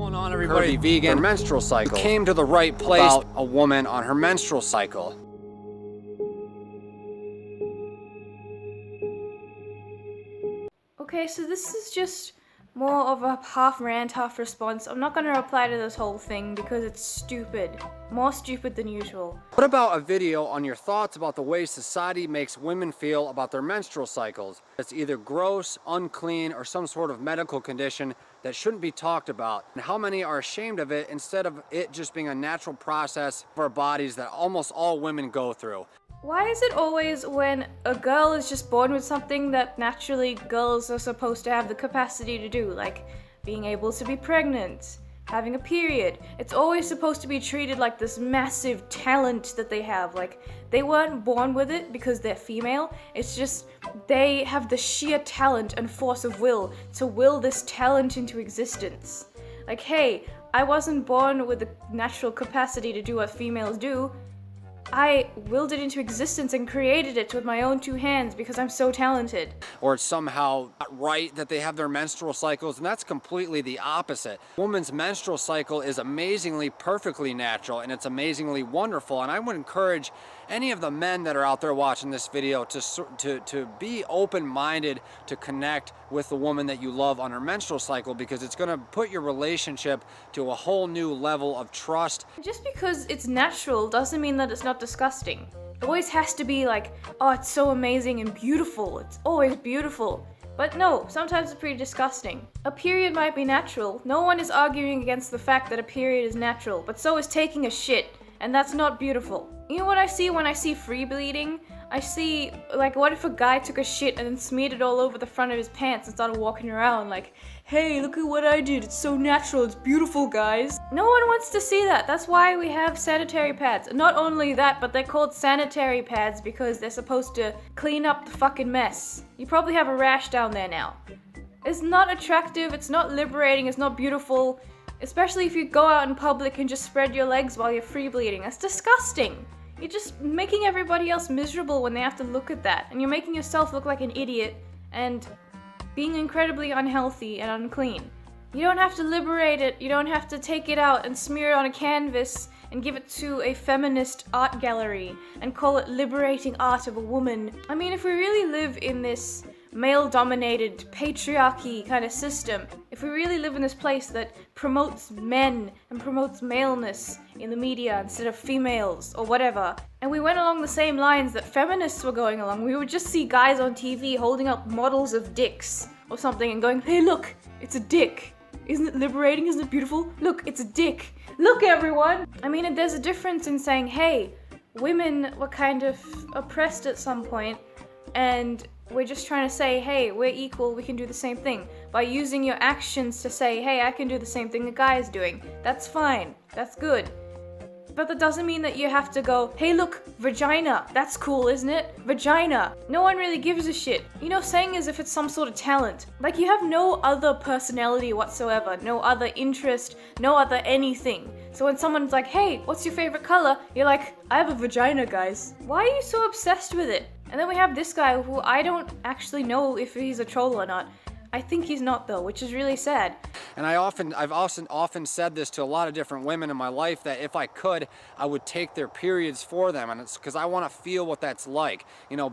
going on, everybody? Vegan, her menstrual cycle. Came to the right place about a woman on her menstrual cycle. Okay, so this is just more of a half rant, half response. I'm not gonna reply to this whole thing because it's stupid. More stupid than usual. What about a video on your thoughts about the way society makes women feel about their menstrual cycles? It's either gross, unclean, or some sort of medical condition that shouldn't be talked about. And how many are ashamed of it instead of it just being a natural process for our bodies that almost all women go through? Why is it always when a girl is just born with something that naturally girls are supposed to have the capacity to do, like being able to be pregnant, having a period? It's always supposed to be treated like this massive talent that they have. Like, they weren't born with it because they're female. It's just they have the sheer talent and force of will to will this talent into existence. Like, hey, I wasn't born with the natural capacity to do what females do. I willed it into existence and created it with my own two hands because I'm so talented. Or it's somehow not right that they have their menstrual cycles, and that's completely the opposite. A woman's menstrual cycle is amazingly, perfectly natural, and it's amazingly wonderful. And I would encourage any of the men that are out there watching this video to be open-minded to connect with the woman that you love on her menstrual cycle, because it's going to put your relationship to a whole new level of trust. Just because it's natural doesn't mean that it's not disgusting. It always has to be like, oh, it's so amazing and beautiful. It's always beautiful. But no, sometimes it's pretty disgusting. A period might be natural. No one is arguing against the fact that a period is natural, but so is taking a shit, and that's not beautiful. You know what I see when I see free bleeding? I see, like, what if a guy took a shit and then smeared it all over the front of his pants and started walking around like, hey, look at what I did, it's so natural, it's beautiful, guys. No one wants to see that. That's why we have sanitary pads. Not only that, but they're called sanitary pads because they're supposed to clean up the fucking mess. You probably have a rash down there now. It's not attractive, it's not liberating, it's not beautiful. Especially if you go out in public and just spread your legs while you're free bleeding. That's disgusting. You're just making everybody else miserable when they have to look at that. And you're making yourself look like an idiot and being incredibly unhealthy and unclean. You don't have to liberate it. You don't have to take it out and smear it on a canvas and give it to a feminist art gallery and call it liberating art of a woman. I mean, if we really live in this male-dominated patriarchy kind of system, if we really live in this place that promotes men and promotes maleness in the media instead of females or whatever, and we went along the same lines that feminists were going along, we would just see guys on TV holding up models of dicks or something and going, hey look, it's a dick. Isn't it liberating? Isn't it beautiful? Look, it's a dick. Look, everyone! I mean, there's a difference in saying, hey, women were kind of oppressed at some point, and we're just trying to say, hey, we're equal, we can do the same thing. By using your actions to say, hey, I can do the same thing the guy is doing. That's fine. That's good. But that doesn't mean that you have to go, hey, look, vagina. That's cool, isn't it? Vagina. No one really gives a shit. You know, saying as if it's some sort of talent. Like, you have no other personality whatsoever, no other interest, no other anything. So when someone's like, hey, what's your favorite color? You're like, I have a vagina, guys. Why are you so obsessed with it? And then we have this guy who I don't actually know if he's a troll or not. I think he's not, though, which is really sad. And I've often said this to a lot of different women in my life, that if I could, I would take their periods for them, and it's because I want to feel what that's like. You know,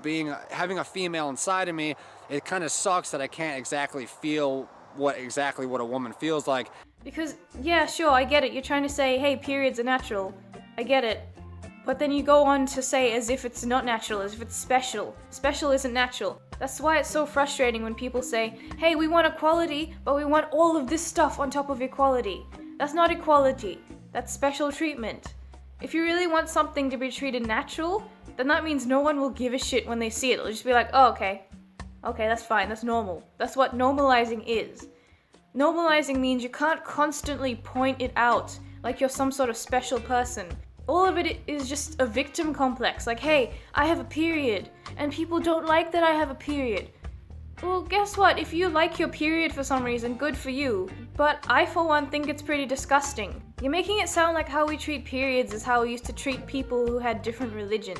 having a female inside of me, it kind of sucks that I can't exactly feel what a woman feels like. Because, yeah, sure, I get it. You're trying to say, hey, periods are natural. I get it. But then you go on to say as if it's not natural, as if it's special. Special isn't natural. That's why it's so frustrating when people say, hey, we want equality, but we want all of this stuff on top of equality. That's not equality. That's special treatment. If you really want something to be treated natural, then that means no one will give a shit when they see it. It'll just be like, oh, okay. Okay, that's fine. That's normal. That's what normalizing is. Normalizing means you can't constantly point it out like you're some sort of special person. All of it is just a victim complex. Like, hey, I have a period, and people don't like that I have a period. Well, guess what? If you like your period for some reason, good for you. But I, for one, think it's pretty disgusting. You're making it sound like how we treat periods is how we used to treat people who had different religion.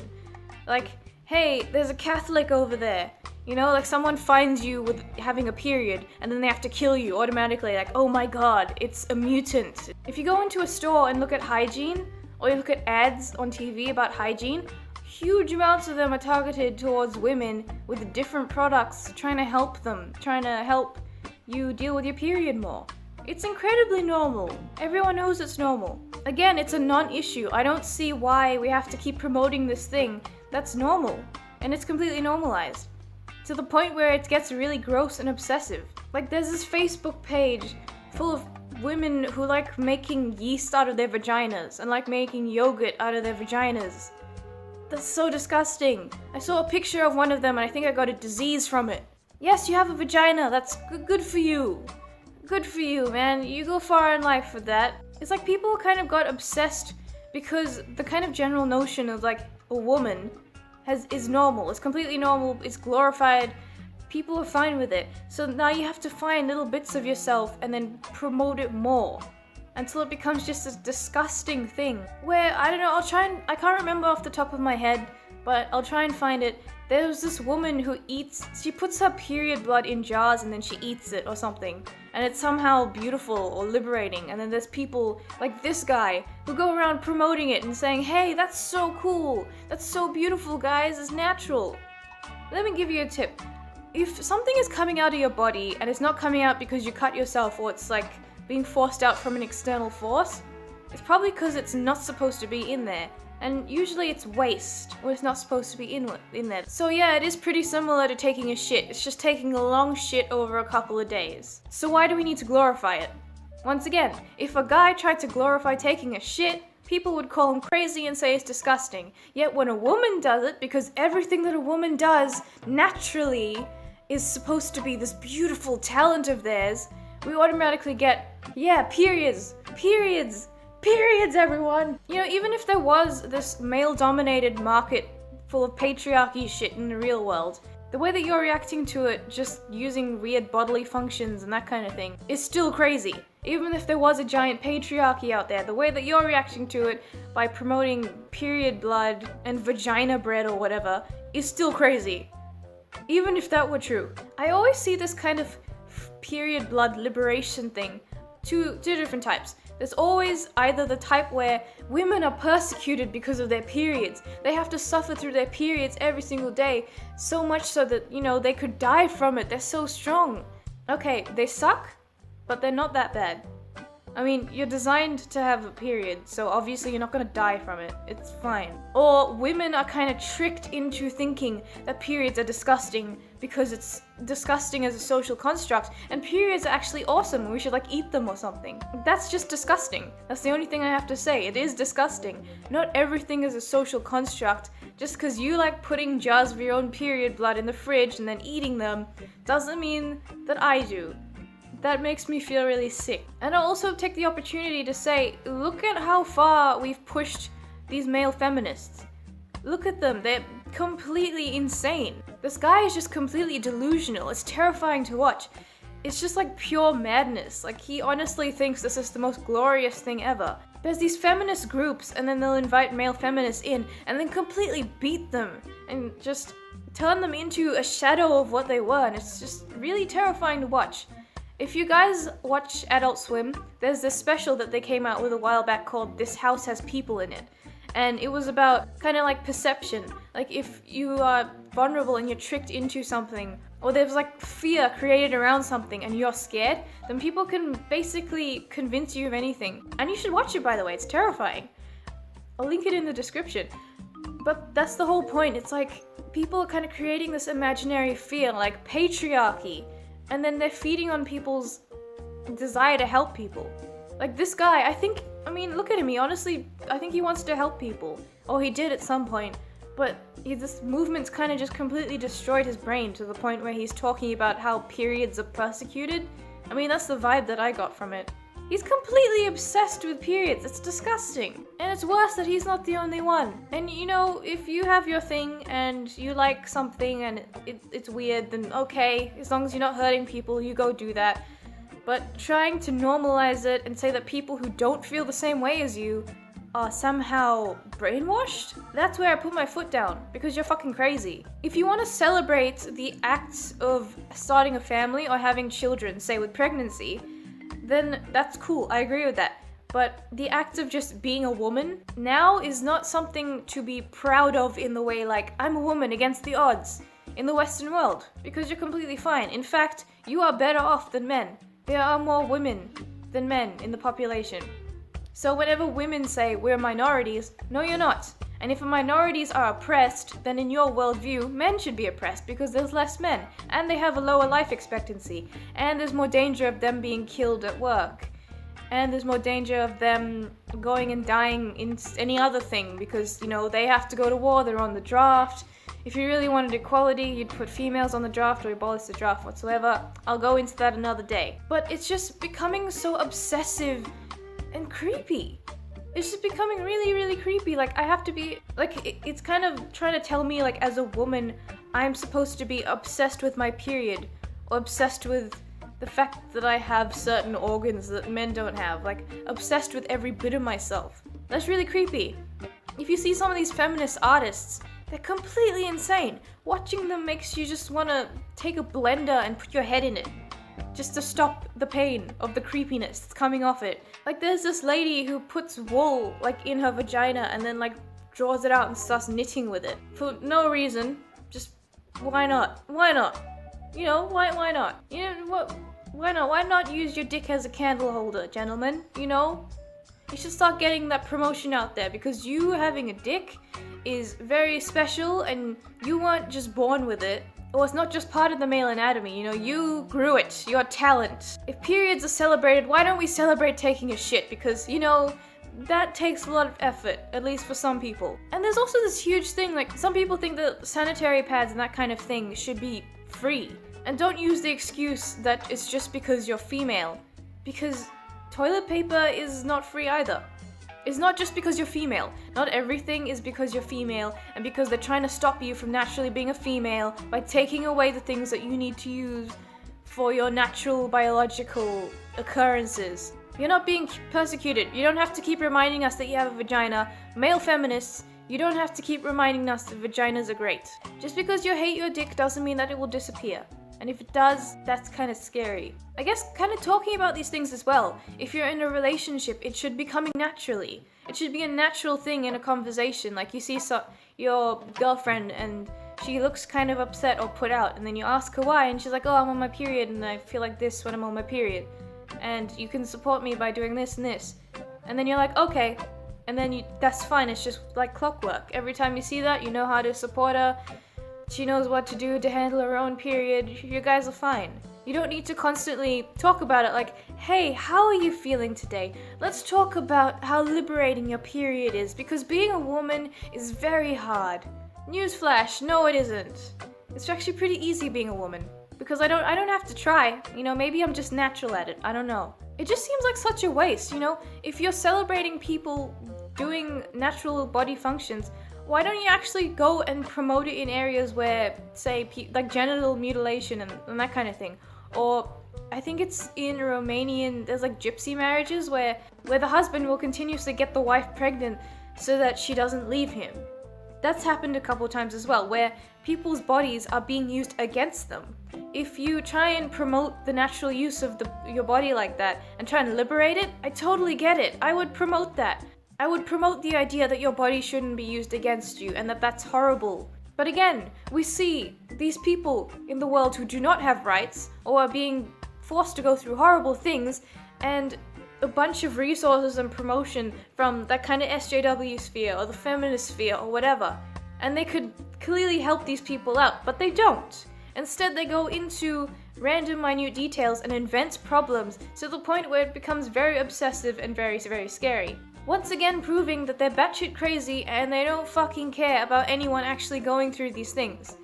Like, hey, there's a Catholic over there. You know, like someone finds you with having a period and then they have to kill you automatically, like, oh my god, it's a mutant. If you go into a store and look at hygiene, or you look at ads on TV about hygiene, huge amounts of them are targeted towards women with different products, trying to help them, trying to help you deal with your period more. It's incredibly normal. Everyone knows it's normal. Again, it's a non-issue. I don't see why we have to keep promoting this thing that's normal, and it's completely normalized. To the point where it gets really gross and obsessive. Like, there's this Facebook page full of women who like making yeast out of their vaginas and like making yogurt out of their vaginas. That's so disgusting. I saw a picture of one of them and I think I got a disease from it. Yes, you have a vagina. That's good for you. Good for you, man. You go far in life with that. It's like people kind of got obsessed because the kind of general notion of like a woman is normal. It's completely normal. It's glorified. People are fine with it. So now you have to find little bits of yourself and then promote it more until it becomes just this disgusting thing where, I don't know, I can't remember off the top of my head, but I'll try and find it. There was this woman who she puts her period blood in jars and then she eats it or something. And it's somehow beautiful or liberating. And then there's people like this guy who go around promoting it and saying, hey, that's so cool. That's so beautiful, guys. It's natural. Let me give you a tip. If something is coming out of your body and it's not coming out because you cut yourself or it's like being forced out from an external force, it's probably because it's not supposed to be in there. And usually it's waste, or it's not supposed to be in there. So yeah, it is pretty similar to taking a shit. It's just taking a long shit over a couple of days. So why do we need to glorify it? Once again, if a guy tried to glorify taking a shit, people would call him crazy and say it's disgusting. Yet when a woman does it, because everything that a woman does naturally is supposed to be this beautiful talent of theirs, we automatically get, yeah, periods, everyone! You know, even if there was this male-dominated market full of patriarchy shit in the real world, the way that you're reacting to it, just using weird bodily functions and that kind of thing, is still crazy. Even if there was a giant patriarchy out there, the way that you're reacting to it by promoting period blood and vagina bread or whatever is still crazy. Even if that were true. I always see this kind of period blood liberation thing. Two different types. There's always either the type where women are persecuted because of their periods. They have to suffer through their periods every single day, so much so that, you know, they could die from it. They're so strong. Okay, they suck, but they're not that bad. I mean, you're designed to have a period, so obviously you're not gonna die from it. It's fine. Or women are kind of tricked into thinking that periods are disgusting because it's disgusting as a social construct, and periods are actually awesome and we should like eat them or something. That's just disgusting. That's the only thing I have to say. It is disgusting. Not everything is a social construct. Just because you like putting jars of your own period blood in the fridge and then eating them doesn't mean that I do. That makes me feel really sick. And I'll also take the opportunity to say, look at how far we've pushed these male feminists. Look at them, they're completely insane. This guy is just completely delusional. It's terrifying to watch. It's just like pure madness. Like, he honestly thinks this is the most glorious thing ever. There's these feminist groups and then they'll invite male feminists in and then completely beat them and just turn them into a shadow of what they were, and it's just really terrifying to watch. If you guys watch Adult Swim, there's this special that they came out with a while back called This House Has People in It. And it was about kind of like perception. Like, if you are vulnerable and you're tricked into something, or there's like fear created around something and you're scared, then people can basically convince you of anything. And you should watch it, by the way, it's terrifying. I'll link it in the description. But that's the whole point. It's like people are kind of creating this imaginary fear, like patriarchy. And then they're feeding on people's desire to help people. Like this guy, I mean, look at him. I think he wants to help people. Or he did at some point. But this movement's kind of just completely destroyed his brain to the point where he's talking about how periods are persecuted. I mean, that's the vibe that I got from it. He's completely obsessed with periods. It's disgusting. And it's worse that he's not the only one. And you know, if you have your thing and you like something and it's weird, then okay, as long as you're not hurting people, you go do that. But trying to normalize it and say that people who don't feel the same way as you are somehow brainwashed, that's where I put my foot down, because you're fucking crazy. If you want to celebrate the acts of starting a family or having children, say with pregnancy, then that's cool, I agree with that. But the act of just being a woman now is not something to be proud of in the way like, I'm a woman against the odds in the Western world, because you're completely fine. In fact, you are better off than men. There are more women than men in the population. So whenever women say we're minorities, no you're not. And if minorities are oppressed, then in your worldview, men should be oppressed because there's less men, and they have a lower life expectancy, and there's more danger of them being killed at work, and there's more danger of them going and dying in any other thing because, you know, they have to go to war, they're on the draft. If you really wanted equality, you'd put females on the draft or abolish the draft whatsoever. I'll go into that another day. But it's just becoming so obsessive and creepy. It's just becoming really, really creepy. Like, I have to be, like, it's kind of trying to tell me, like, as a woman, I'm supposed to be obsessed with my period, or obsessed with the fact that I have certain organs that men don't have. Like, obsessed with every bit of myself. That's really creepy. If you see some of these feminist artists, they're completely insane. Watching them makes you just want to take a blender and put your head in it, just to stop the pain of the creepiness that's coming off it. Like, there's this lady who puts wool, like, in her vagina and then, like, draws it out and starts knitting with it. For no reason. Just, why not? Why not? You know, why not? You know, what? Why not? Why not use your dick as a candle holder, gentlemen? You know? You should start getting that promotion out there, because you having a dick is very special and you weren't just born with it. Or it's not just part of the male anatomy, you know, you grew it, your talent. If periods are celebrated, why don't we celebrate taking a shit? Because, you know, that takes a lot of effort, at least for some people. And there's also this huge thing, like, some people think that sanitary pads and that kind of thing should be free. And don't use the excuse that it's just because you're female. Because toilet paper is not free either. It's not just because you're female. Not everything is because you're female and because they're trying to stop you from naturally being a female by taking away the things that you need to use for your natural biological occurrences. You're not being persecuted. You don't have to keep reminding us that you have a vagina. Male feminists, you don't have to keep reminding us that vaginas are great. Just because you hate your dick doesn't mean that it will disappear. And if it does, that's kind of scary. I guess kind of talking about these things as well. If you're in a relationship, it should be coming naturally. It should be a natural thing in a conversation. Like, you see your girlfriend and she looks kind of upset or put out, and then you ask her why, and she's like, oh, I'm on my period and I feel like this when I'm on my period. And you can support me by doing this and this. And then you're like, okay. And then that's fine. It's just like clockwork. Every time you see that, you know how to support her. She knows what to do to handle her own period. You guys are fine. You don't need to constantly talk about it like, hey, how are you feeling today? Let's talk about how liberating your period is, because being a woman is very hard. Newsflash, no it isn't. It's actually pretty easy being a woman, because I don't have to try. You know, maybe I'm just natural at it. I don't know. It just seems like such a waste, you know? If you're celebrating people doing natural body functions, why don't you actually go and promote it in areas where, say, like genital mutilation and that kind of thing? Or I think it's in Romanian, there's like gypsy marriages where the husband will continuously get the wife pregnant so that she doesn't leave him. That's happened a couple times as well, where people's bodies are being used against them. If you try and promote the natural use of your body like that and try and liberate it, I totally get it. I would promote that. I would promote the idea that your body shouldn't be used against you and that that's horrible. But again, we see these people in the world who do not have rights or are being forced to go through horrible things, and a bunch of resources and promotion from that kind of SJW sphere or the feminist sphere or whatever. And they could clearly help these people out, but they don't. Instead, they go into random minute details and invent problems to the point where it becomes very obsessive and very, very scary. Once again proving that they're batshit crazy and they don't fucking care about anyone actually going through these things.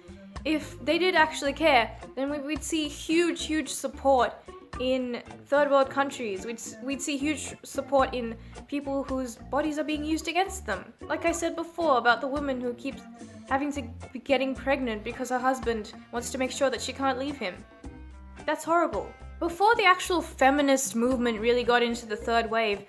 If they did actually care, then we'd see huge support in third world countries. We'd see huge support in people whose bodies are being used against them. Like I said before about the woman who keeps having to be getting pregnant because her husband wants to make sure that she can't leave him. That's horrible. Before the actual feminist movement really got into the third wave,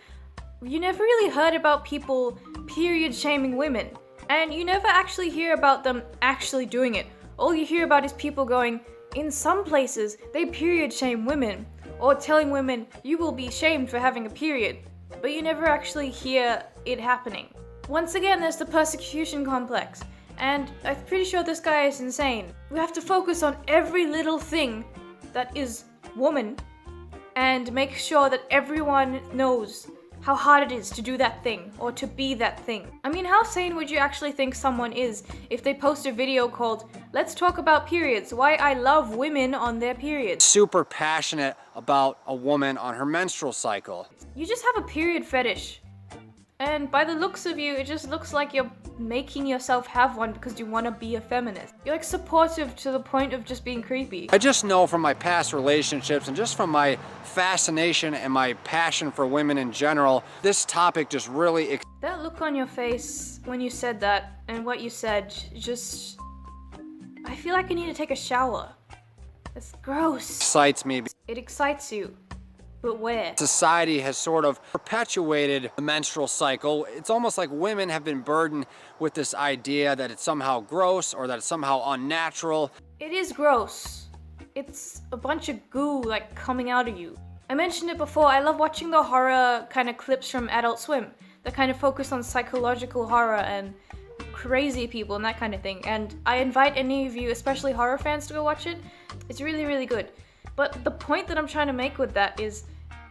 you never really heard about people period shaming women. And you never actually hear about them actually doing it. All you hear about is people going, in some places, they period shame women, or telling women, you will be shamed for having a period. But you never actually hear it happening. Once again, there's the persecution complex. And I'm pretty sure this guy is insane. We have to focus on every little thing that is woman and make sure that everyone knows how hard it is to do that thing or to be that thing. I mean, how sane would you actually think someone is if they post a video called, "Let's talk about periods, why I love women on their periods." Super passionate about a woman on her menstrual cycle. You just have a period fetish. And by the looks of you, it just looks like you're making yourself have one because you want to be a feminist. You're like supportive to the point of just being creepy. I just know from my past relationships and just from my fascination and my passion for women in general, this topic just really That look on your face when you said that and what you said, just... I feel like I need to take a shower. It's gross. excites me. It excites you. But where? Society has sort of perpetuated the menstrual cycle. It's almost like women have been burdened with this idea that it's somehow gross or that it's somehow unnatural. It is gross. It's a bunch of goo like coming out of you. I mentioned it before, I love watching the horror kind of clips from Adult Swim that kind of focus on psychological horror and crazy people and that kind of thing. And I invite any of you, especially horror fans, to go watch it. It's really, really good. But the point that I'm trying to make with that is,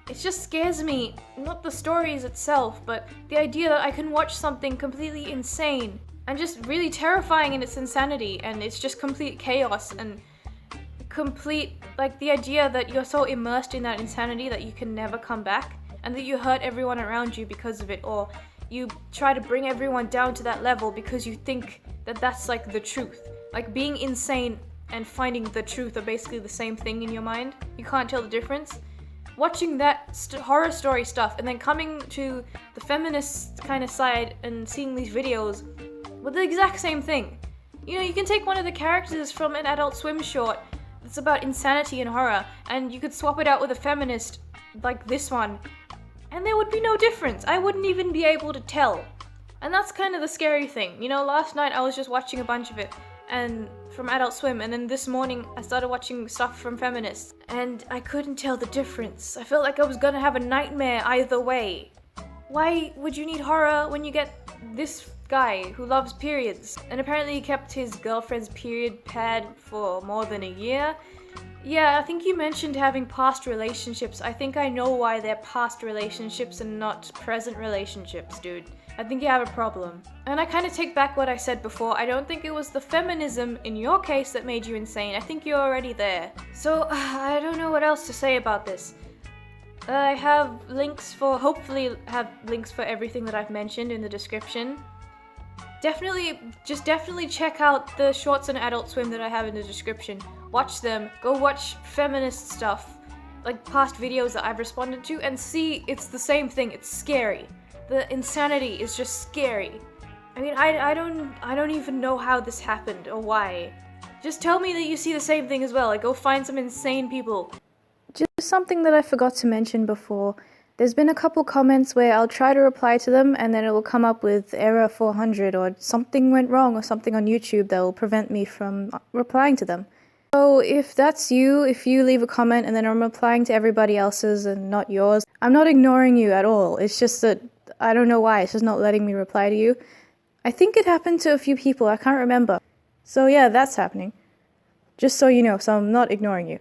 it just scares me, not the stories itself, but the idea that I can watch something completely insane and just really terrifying in its insanity, and it's just complete chaos and complete, like the idea that you're so immersed in that insanity that you can never come back, and that you hurt everyone around you because of it, or you try to bring everyone down to that level because you think that that's like the truth. Like being insane and finding the truth are basically the same thing in your mind. You can't tell the difference. Watching that horror story stuff and then coming to the feminist kind of side and seeing these videos with the exact same thing. You know, you can take one of the characters from an Adult Swim short that's about insanity and horror, and you could swap it out with a feminist like this one, and there would be no difference. I wouldn't even be able to tell. And that's kind of the scary thing. You know, last night I was just watching a bunch of it and from Adult Swim, and then this morning I started watching stuff from Feminists, and I couldn't tell the difference. I felt like I was gonna have a nightmare either way. Why would you need horror when you get this guy who loves periods? And apparently he kept his girlfriend's period pad for more than a year. Yeah, I think you mentioned having past relationships. I think I know why they're past relationships and not present relationships, dude. I think you have a problem. And I kind of take back what I said before. I don't think it was the feminism in your case that made you insane. I think you're already there. So, I don't know what else to say about this. I have links for, hopefully have links for everything that I've mentioned in the description. Definitely check out the shorts on Adult Swim that I have in the description. Watch them, go watch feminist stuff, like past videos that I've responded to, and see it's the same thing. It's scary. The insanity is just scary. I mean, I don't even know how this happened or why. Just tell me that you see the same thing as well. Like, go find some insane people. Just something that I forgot to mention before. There's been a couple comments where I'll try to reply to them and then it will come up with error 400 or something went wrong or something on YouTube that will prevent me from replying to them. So if that's you, if you leave a comment and then I'm replying to everybody else's and not yours, I'm not ignoring you at all. It's just that I don't know why, it's just not letting me reply to you. I think it happened to a few people, I can't remember. So yeah, that's happening. Just so you know, so I'm not ignoring you.